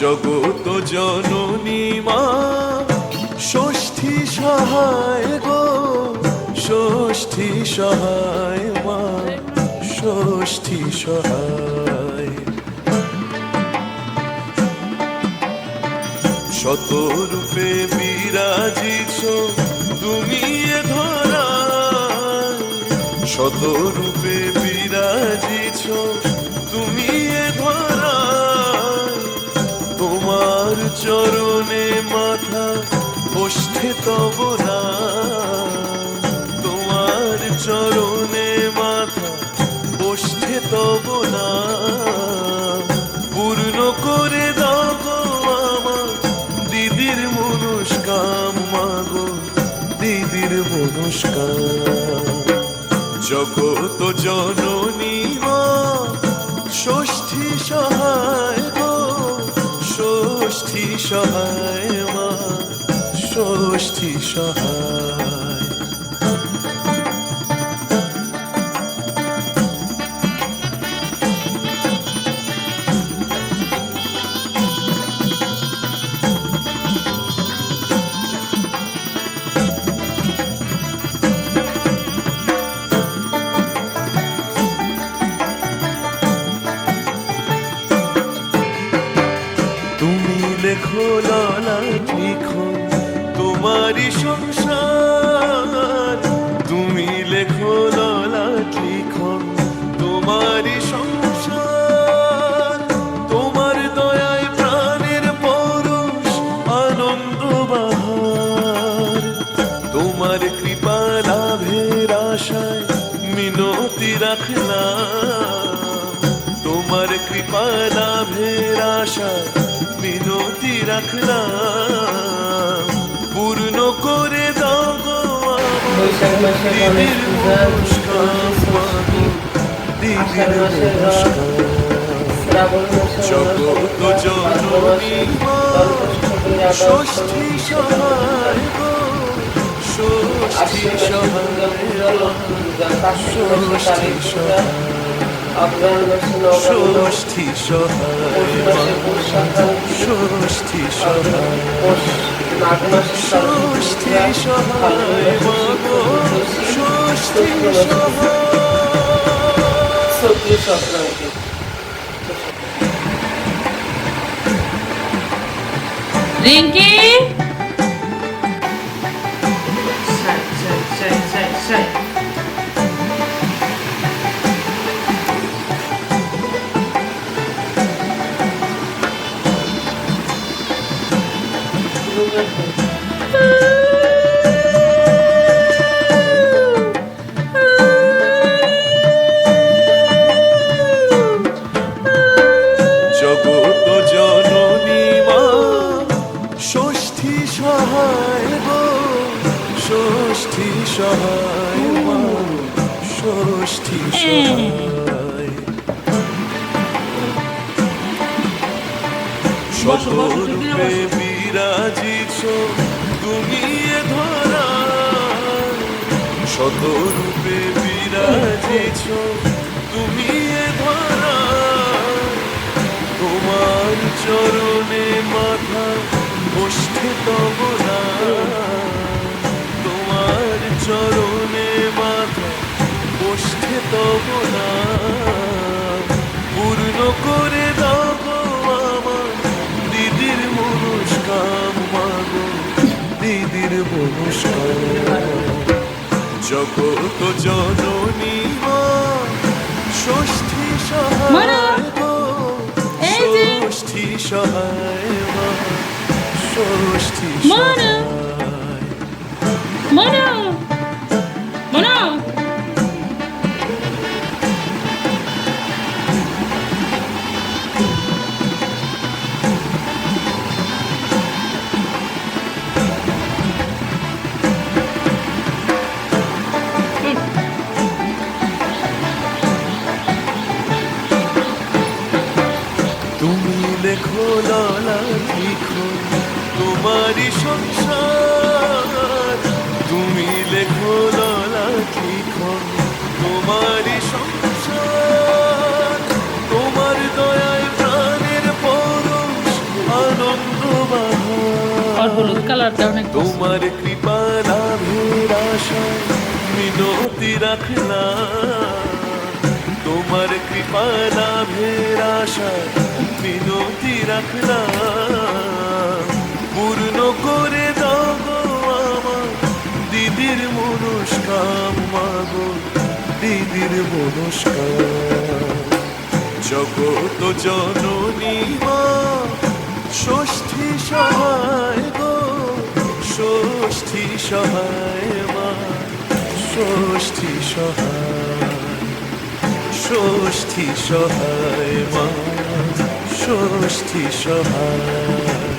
জগত জননী মা ষষ্ঠী সহায় গো, ষষ্ঠী সহায় মা, ষষ্ঠী সহায়। শতরূপে বিরাজিছ তুমি এ ধরায়, শতরূপে বিরাজিছ তুমি এ ধরায়। তোমার চরণে মাথা ওষ্ঠে তব না, তোমার চরণে মাথা ওষ্ঠে তব না। পূর্ণ করে দাও গো আমার দিদির মনস্কাম মাগো, দিদির মনস্কাম। জগত জননী মা ষষ্ঠী সহায় গো, ষষ্ঠী সহায় মা, ষষ্ঠী সহায়। তুমি লেখো ললাট লিখো তোমারই সংসার, তুমি লেখো ললাট লিখো তোমারই সংসার। তোমার দয়ায় প্রাণের পরশ আনন্দ বাহার, তোমার কৃপা লাভের আশায় মিনতি রাখলাম, তোমার কৃপা লাভের আশায় মিনতি রাখলাম। পূর্ণ করে দাও গো আমার দিদির মনস্কাম মাগো, দিদির মনস্কাম। জগত জননী মা ষষ্ঠী সহায় গো, ষষ্ঠী সহায় মা, ষষ্ঠী সহায়। ষষ্ঠী সহায় মা, ষষ্ঠী সহায়, ষষ্ঠী সহায় মা গো, ষষ্ঠী সহায়। রিঙ্কি জগত জননী মা ষষ্ঠী সহায় গো, ষষ্ঠী সহায় মা, ষষ্ঠী সহায়। শতরূপে বিরাজিছ তুমি এ ধরায়, শতরূপে বিরাজিছ তুমি এ ধরায়। তোমার চরণে মাথা ওষ্ঠে তব না, তোমার চরণে মাথা ওষ্ঠে তব না। পূর্ণ করে দাও গো আমার দিদির মনস্কাম মাগো, দিদির মনস্কাম। জগত জননী মা ষষ্ঠী সহায় গো, ষষ্ঠী সহায় মা, ষষ্ঠী সহায়। তুমি লেখো ললাট লিখো তোমারই সংসার, তুমি লেখো ললাট লিখো তোমারই সংসার। তোমার দয়ায় প্রাণের পরশ হলুদ কালারটা অনেক পছন্দ। তোমার কৃপা লাভের আশায় মিনতি রাখলাম, তোমার কৃপা লাভের আশায় মিনতি রাখলাম। পূর্ণ করে দাও গো আমার দিদির মনস্কাম, মাগো দিদির মনস্কাম। জগত জননী মা ষষ্ঠী সহায় গো, ষষ্ঠী সহায় মা, ষষ্ঠী সহায়, ষষ্ঠী সহায় মা, ষষ্ঠী সহায়।